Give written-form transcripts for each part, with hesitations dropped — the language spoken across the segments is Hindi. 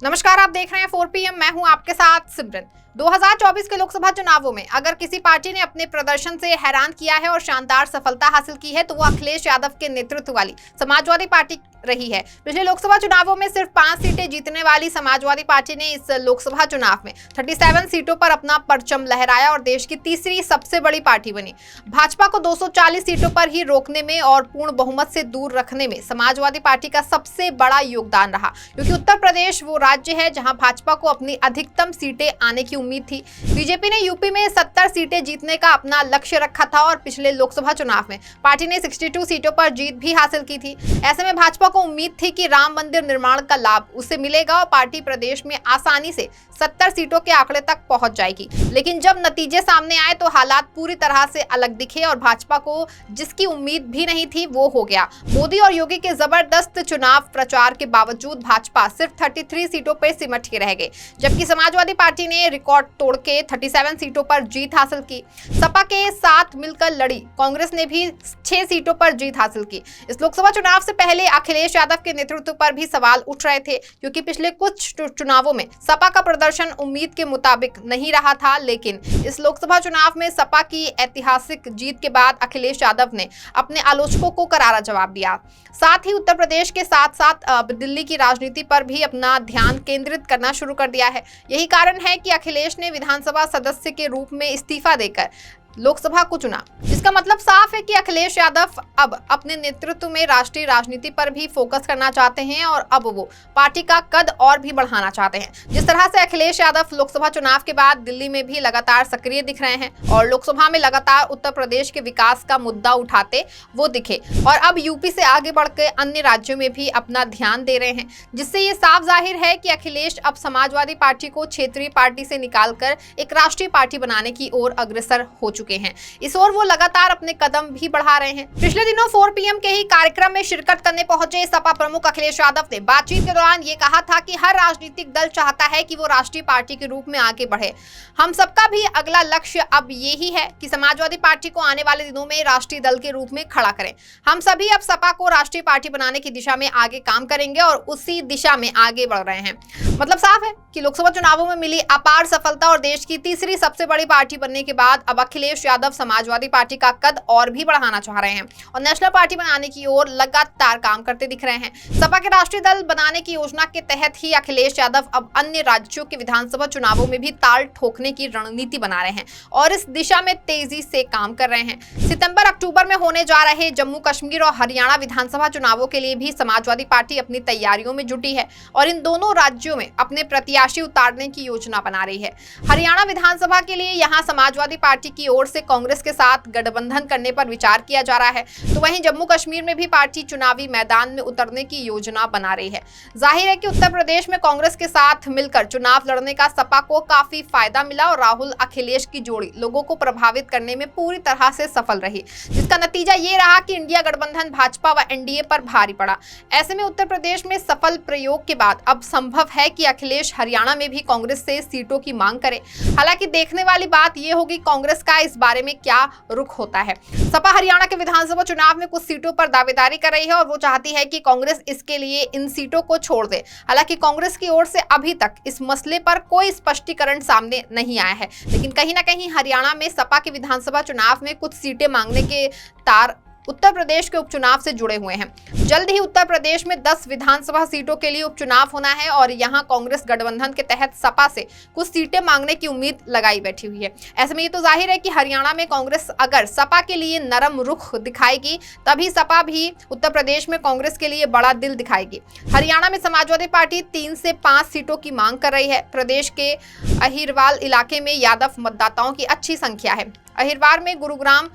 नमस्कार, आप देख रहे हैं 4 PM। मैं हूं आपके साथ सिमरन। 2024 के लोकसभा चुनावों में अगर किसी पार्टी ने अपने प्रदर्शन से हैरान किया है और शानदार सफलता हासिल की है तो वो अखिलेश यादव के नेतृत्व वाली समाजवादी पार्टी रही है। पिछले लोकसभा चुनावों में सिर्फ 5 सीटें जीतने वाली समाजवादी पार्टी ने इस लोकसभा चुनाव में 37 सीटों पर अपना परचम लहराया और देश की तीसरी सबसे बड़ी पार्टी बनी। भाजपा को 240 सीटों पर ही रोकने में और पूर्ण बहुमत से दूर रखने में समाजवादी पार्टी का सबसे बड़ा योगदान रहा, क्योंकि उत्तर प्रदेश वो राज्य है जहां भाजपा को अपनी अधिकतम सीटें आने की उम्मीद थी। बीजेपी ने यूपी में 70 सीटें जीतने का अपना लक्ष्य रखा था और पिछले लोकसभा चुनाव में पार्टी ने 62 सीटों पर जीत भी हासिल की थी। ऐसे में भाजपा को उम्मीद थी कि राम मंदिर निर्माण का लाभ उसे मिलेगा और पार्टी प्रदेश में आसानी से 70 सीटों के आंकड़े तक पहुंच जाएगी। लेकिन जब नतीजे सामने आए तो हालात पूरी तरह से अलग दिखे और भाजपा को जिसकी उम्मीद भी नहीं थी वो हो गया। मोदी और योगी के जबरदस्त चुनाव प्रचार के बावजूद भाजपा सिर्फ 33 सीटों पर सिमट के रह गए, जबकि समाजवादी पार्टी ने रिकॉर्ड तोड़ के 37 सीटों पर जीत हासिल की। सपा के साथ मिलकर लड़ी कांग्रेस ने भी 6 सीटों पर जीत हासिल की। इस लोकसभा चुनाव से पहले अखिलेश यादव के नेतृत्व पर भी सवाल उठ रहे थे, क्योंकि पिछले कुछ चुनावों में सपा का प्रदर्शन उम्मीद के मुताबिक नहीं रहा था। लेकिन इस लोकसभा चुनाव में सपा की ऐतिहासिक जीत के बाद अखिलेश यादव ने अपने आलोचकों को करारा जवाब दिया। साथ ही उत्तर प्रदेश के साथ साथ अब दिल्ली की राजनीति पर भी अपना ध्यान केंद्रित करना शुरू कर दिया है। यही कारण है कि अखिलेश ने विधानसभा सदस्य के रूप में इस्तीफा देकर लोकसभा को चुना। इसका मतलब साफ है कि अखिलेश यादव अब अपने नेतृत्व में राष्ट्रीय राजनीति पर भी फोकस करना चाहते हैं और अब वो पार्टी का कद और भी बढ़ाना चाहते हैं। जिस तरह से अखिलेश यादव लोकसभा चुनाव के बाद दिल्ली में भी लगातार सक्रिय दिख रहे हैं और लोकसभा में लगातार उत्तर प्रदेश के विकास का मुद्दा उठाते वो दिखे और अब यूपी से आगे बढ़कर अन्य राज्यों में भी अपना ध्यान दे रहे हैं, जिससे ये साफ जाहिर है कि अखिलेश अब समाजवादी पार्टी को क्षेत्रीय पार्टी से निकालकर एक राष्ट्रीय पार्टी बनाने की ओर अग्रसर हो चुके हैं। इस ओर वो लगातार अपने कदम भी बढ़ा रहे हैं। पिछले दिनों 4 PM के ही कार्यक्रम में शिरकत करने पहुंचे सपा प्रमुख अखिलेश यादव ने बातचीत के दौरान ये कहा था कि हर राजनीतिक दल चाहता है कि वो राष्ट्रीय पार्टी के रूप में आगे बढ़े। हम सबका भी अगला लक्ष्य अब यही है कि समाजवादी पार्टी को आने वाले दिनों में राष्ट्रीय दल के रूप में खड़ा करें। हम सभी अब सपा को राष्ट्रीय पार्टी बनाने की दिशा में आगे काम करेंगे और उसी दिशा में आगे बढ़ रहे हैं। मतलब साफ है कि लोकसभा चुनावों में मिली अपार सफलता और देश की तीसरी सबसे बड़ी पार्टी बनने के बाद अब अखिलेश यादव समाजवादी पार्टी का कद और भी बढ़ाना चाह रहे हैं और नेशनल पार्टी बनाने की ओर लगातार काम करते दिख रहे हैं। सपा के राष्ट्रीय दल बनाने की योजना के तहत ही अखिलेश यादव अब अन्य राज्यों के विधानसभा चुनावों में भी ताल ठोकने की रणनीति बना रहे हैं और इस दिशा में तेजी से काम कर रहे हैं। सितंबर अक्टूबर में होने जा रहे जम्मू कश्मीर और हरियाणा विधानसभा चुनावों के लिए भी समाजवादी पार्टी अपनी तैयारियों में जुटी है और इन दोनों राज्यों में अपने प्रत्याशी उतारने की योजना बना रही है। हरियाणा विधानसभा के लिए यहाँ समाजवादी पार्टी की ओर से कांग्रेस के साथ गठबंधन करने पर विचार किया जा रहा है, तो वहीं जम्मू कश्मीर में भी पार्टी चुनावी मैदान में उतरने की योजना बना रही है। जाहिर है कि उत्तर प्रदेश में कांग्रेस के साथ मिलकर चुनाव लड़ने का सपा को काफी फायदा मिला और राहुल अखिलेश की जोड़ी लोगों को प्रभावित करने में पूरी तरह से सफल रही, जिसका नतीजा ये रहा कि इंडिया गठबंधन भाजपा व एनडीए पर भारी पड़ा। ऐसे में उत्तर प्रदेश में सफल प्रयोग के बाद अब संभव है कि अखिलेश हरियाणा में भी कांग्रेस से सीटों की मांग करे। हालांकि देखने वाली बात यह होगी कांग्रेस का इस बारे में क्या रुख होता है। सपा हरियाणा के विधानसभा चुनाव में कुछ सीटों पर दावेदारी कर रही है और वो चाहती है कि कांग्रेस इसके लिए इन सीटों को छोड़ दे। हालांकि कांग्रेस की ओर से अभी तक इस मसले पर कोई स्पष्टीकरण सामने नहीं आया है, लेकिन कहीं ना कहीं हरियाणा में सपा के विधानसभा चुनाव में कुछ सीटें मांगने के तार उत्तर प्रदेश के उपचुनाव से जुड़े हुए हैं। जल्द ही उत्तर प्रदेश में 10 विधानसभा सीटों के लिए उपचुनाव होना है और यहां कांग्रेस गठबंधन के तहत सपा से कुछ सीटें मांगने की उम्मीद लगाई बैठी हुई है। ऐसे में ये तो जाहिर है कि हरियाणा में कांग्रेस अगर सपा के लिए नरम रुख दिखाएगी तभी सपा भी उत्तर प्रदेश में कांग्रेस के लिए बड़ा दिल दिखाएगी। हरियाणा में समाजवादी पार्टी 3 से 5 सीटों की मांग कर रही है। प्रदेश के अहिरवाल इलाके में यादव मतदाताओं की अच्छी संख्या है। अहिरवार में गुरुग्राम,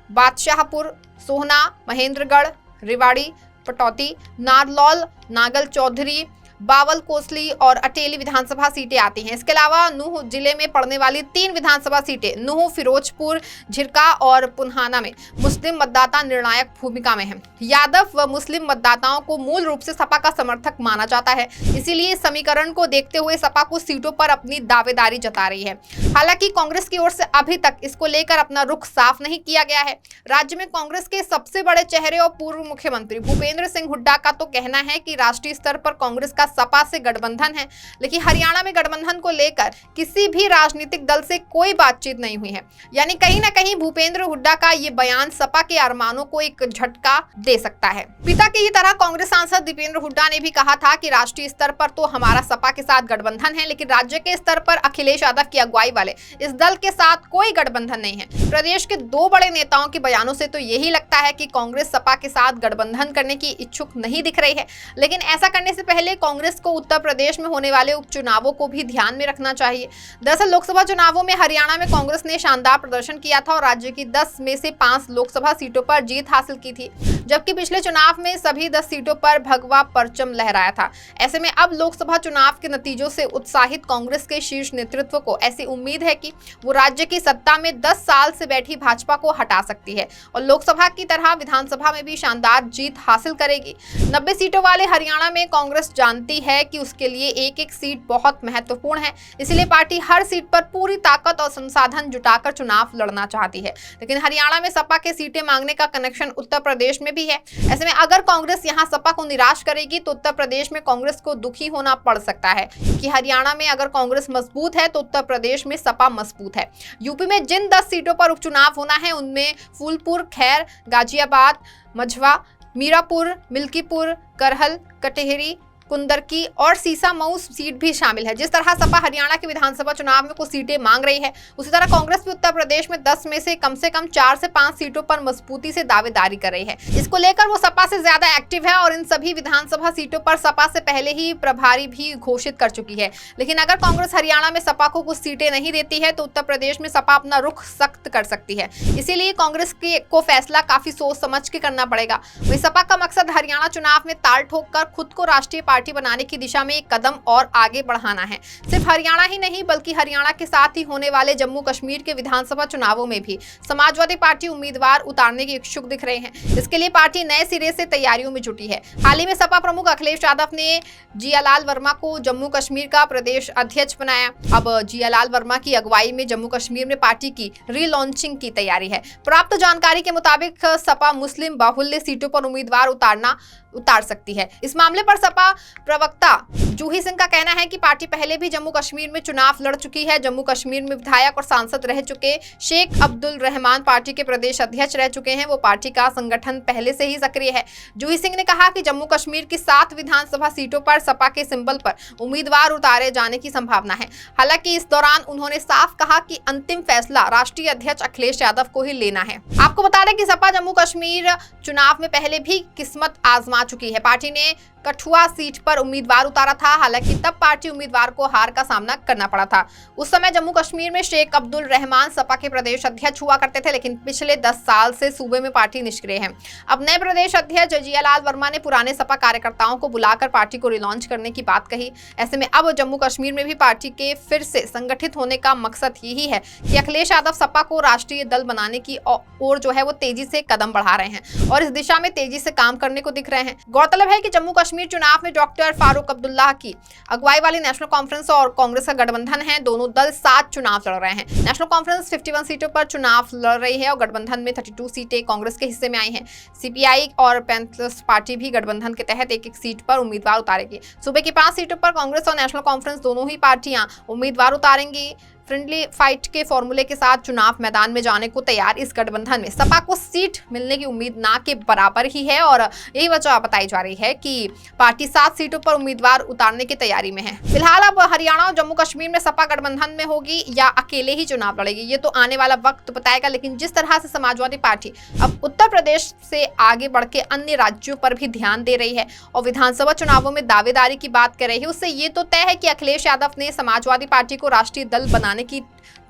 बादशाहपुर, सोहना, महेंद्रगढ़, रेवाड़ी, पटौती, नारलौल, नागल चौधरी, बावल कोसली और अटेली विधानसभा सीटें आती हैं। इसके अलावा नूह जिले में पड़ने वाली 3 विधानसभा सीटें नूह, फिरोजपुर, झिरका और पुन्हाना में मुस्लिम मतदाता निर्णायक भूमिका में हैं। यादव व मुस्लिम मतदाताओं को मूल रूप से सपा का समर्थक माना जाता है, इसीलिए इस समीकरण को देखते हुए सपा कुछ सीटों पर अपनी दावेदारी जता रही है। हालांकि कांग्रेस की ओर से अभी तक इसको लेकर अपना रुख साफ नहीं किया गया है। राज्य में कांग्रेस के सबसे बड़े चेहरे और पूर्व मुख्यमंत्री भूपेंद्र सिंह हुड्डा का तो कहना है कि राष्ट्रीय स्तर पर कांग्रेस का उनका सपा से गठबंधन है, लेकिन हरियाणा में गठबंधन को लेकर किसी भी राजनीतिक दल से कोई बातचीत नहीं हुई है। यानी कहीं ना कहीं भूपेंद्र हुड्डा का ये बयान सपा के अरमानों को एक झटका दे सकता है। पिता की तरह कांग्रेस सांसद दीपेंद्र हुड्डा ने भी कहा था कि राष्ट्रीय स्तर पर तो हमारा सपा के साथ गठबंधन है, लेकिन राज्य के स्तर पर अखिलेश यादव की अगुवाई वाले इस दल के साथ कोई गठबंधन नहीं है। प्रदेश के दो बड़े नेताओं के बयानों से तो यही लगता है कि कांग्रेस सपा के साथ गठबंधन करने की इच्छुक नहीं दिख रही है, लेकिन ऐसा करने से पहले कांग्रेस को उत्तर प्रदेश में होने वाले उपचुनावों को भी ध्यान में रखना चाहिए। दरअसल लोकसभा चुनावों में हरियाणा में कांग्रेस ने शानदार प्रदर्शन किया था और राज्य की 10 में से 5 लोकसभा सीटों पर जीत हासिल की थी, जबकि पिछले चुनाव में सभी 10 सीटों पर भगवा परचम लहराया था। ऐसे में अब लोकसभा चुनाव के नतीजों से उत्साहित कांग्रेस के शीर्ष नेतृत्व को ऐसी उम्मीद है कि वो राज्य की सत्ता में 10 साल से बैठी भाजपा को हटा सकती है और लोकसभा की तरह विधानसभा में भी शानदार जीत हासिल करेगी। 90 सीटों वाले हरियाणा में कांग्रेस जानती है कि उसके लिए एक एक सीट बहुत महत्वपूर्ण है, इसलिए पार्टी हर सीट पर पूरी ताकत और संसाधन जुटाकर चुनाव लड़ना चाहती है। लेकिन हरियाणा में सपा के सीटें मांगने का कनेक्शन उत्तर प्रदेश में भी है। ऐसे में अगर कांग्रेस यहां सपा को निराश करेगी तो उत्तर प्रदेश में कांग्रेस को दुखी होना पड़ सकता है कि हरियाणा में अगर कांग्रेस मजबूत है तो उत्तर प्रदेश में सपा मजबूत है। यूपी में जिन 10 सीटों पर उपचुनाव होना है उनमें फूलपुर, खैर, गाजियाबाद, मझवा, मीरापुर, मिल्कीपुर, करहल, कटेहरी, कुंदरकी और सीसामऊ सीट भी शामिल है। जिस तरह सपा हरियाणा के विधानसभा चुनाव में कुछ सीटें मांग रही है, उसी तरह कांग्रेस भी उत्तर प्रदेश में 10 में से कम 4 से 5 सीटों पर मजबूती से दावेदारी कर रही है। इसको लेकर वो सपा से ज्यादा एक्टिव है और इन सभी विधानसभा सीटों पर सपा से पहले ही प्रभारी भी घोषित कर चुकी है। लेकिन अगर कांग्रेस हरियाणा में सपा को कुछ सीटें नहीं देती है तो उत्तर प्रदेश में सपा अपना रुख सख्त कर सकती है। इसीलिए कांग्रेस को फैसला काफी सोच समझ के करना पड़ेगा। वही सपा का मकसद हरियाणा चुनाव में ताल ठोक कर खुद को राष्ट्रीय पार्टी बनाने की दिशा में एक कदम और आगे बढ़ाना है। सिर्फ हरियाणा ही नहीं बल्कि हरियाणा के साथ ही होने वाले जम्मू कश्मीर के विधानसभा चुनावों में भी समाजवादी पार्टी उम्मीदवार उतारने की इच्छुक दिख रहे हैं। इसके लिए पार्टी नए सिरे से तैयारियों में जुटी है। हाल ही में सपा प्रमुख अखिलेश यादव ने जियालाल वर्मा को जम्मू कश्मीर का प्रदेश अध्यक्ष बनाया। अब जियालाल वर्मा की अगुवाई में जम्मू कश्मीर में पार्टी की रीलॉन्चिंग की तैयारी है। प्राप्त जानकारी के मुताबिक सपा मुस्लिम बाहुल्य सीटों पर उम्मीदवार उतार सकती है। इस मामले पर सपा प्रवक्ता जूही सिंह का कहना है कि पार्टी पहले भी जम्मू कश्मीर में चुनाव लड़ चुकी है। जम्मू कश्मीर में विधायक और सांसद रह चुके शेख अब्दुल रहमान पार्टी के प्रदेश अध्यक्ष रह चुके हैं। वो पार्टी का संगठन पहले से ही सक्रिय है। जूही सिंह ने कहा कि जम्मू कश्मीर की 7 विधानसभा सीटों पर सपा के सिंबल पर उम्मीदवार उतारे जाने की संभावना है। हालांकि इस दौरान उन्होंने साफ कहा कि अंतिम फैसला राष्ट्रीय अध्यक्ष अखिलेश यादव को ही लेना है। आपको बता दें कि सपा जम्मू कश्मीर चुनाव में पहले भी किस्मत आजमा चुकी है। पार्टी ने कठुआ सीट पर उम्मीदवार उतारा था, हालांकि तब पार्टी उम्मीदवार को हार का सामना करना पड़ा था। उस समय जम्मू कश्मीर में शेख अब्दुल रहमान सपा के प्रदेश अध्यक्ष हुआ करते थे, लेकिन पिछले 10 साल से सूबे में पार्टी निष्क्रिय है। अब नए प्रदेश अध्यक्ष जियालाल वर्मा ने पुराने सपा कार्यकर्ताओं को बुलाकर पार्टी को रिलॉन्च करने की बात कही। ऐसे में अब जम्मू कश्मीर में भी पार्टी के फिर से संगठित होने का मकसद यही है कि अखिलेश यादव सपा को राष्ट्रीय दल बनाने की ओर जो है वो तेजी से कदम बढ़ा रहे हैं और इस दिशा में तेजी से काम करने को दिख रहे हैं। गौरतलब है कि जम्मू कश्मीर चुनाव में डॉक्टर फारूक अब्दुल्ला की अगुवाई वाली नेशनल कॉन्फ्रेंस और कांग्रेस का गठबंधन है। दोनों दल 7 चुनाव लड़ रहे हैं। नेशनल कॉन्फ्रेंस 51 सीटों पर चुनाव लड़ रही है और गठबंधन में 32 सीटें कांग्रेस के हिस्से में आई हैं। सीपीआई और पैंथर्स पार्टी भी गठबंधन के तहत एक सीट पर उम्मीदवार उतारेगी। सूबे की 5 सीटों पर कांग्रेस और नेशनल कॉन्फ्रेंस दोनों ही पार्टियां उम्मीदवार उतारेंगी। फ्रेंडली फाइट के फॉर्मूले के साथ चुनाव मैदान में जाने को तैयार इस गठबंधन में सपा को सीट मिलने की उम्मीद ना के बराबर ही है और यही वजह बताई जा रही है कि पार्टी 7 सीटों पर उम्मीदवार उतारने की तैयारी में है। फिलहाल अब हरियाणा और जम्मू कश्मीर में सपा गठबंधन में होगी या अकेले ही चुनाव लड़ेगी, ये तो आने वाला वक्त बताएगा। लेकिन जिस तरह से समाजवादी पार्टी अब उत्तर प्रदेश से आगे बढ़ के अन्य राज्यों पर भी ध्यान दे रही है और विधानसभा चुनावों में दावेदारी की बात कर रही है, उससे ये तो तय है कि अखिलेश यादव ने समाजवादी पार्टी को राष्ट्रीय दल बनाने की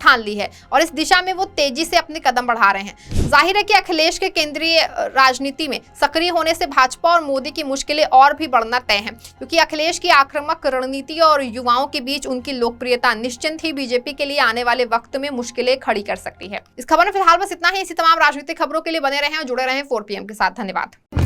ठान ली है और इस दिशा में वो तेजी से अपने कदम बढ़ा रहे हैं। जाहिर है कि अखिलेश के केंद्रीय राजनीति में सक्रिय होने से भाजपा और मोदी की मुश्किलें और भी बढ़ना तय हैं, क्योंकि अखिलेश की आक्रामक रणनीति और युवाओं के बीच उनकी लोकप्रियता निश्चिंत ही बीजेपी के लिए आने वाले वक्त में मुश्किलें खड़ी कर सकती है। इस खबर में फिलहाल बस इतना ही। इसी तमाम राजनीतिक खबरों के लिए बने रहें और जुड़े रहें 4PM के साथ। धन्यवाद।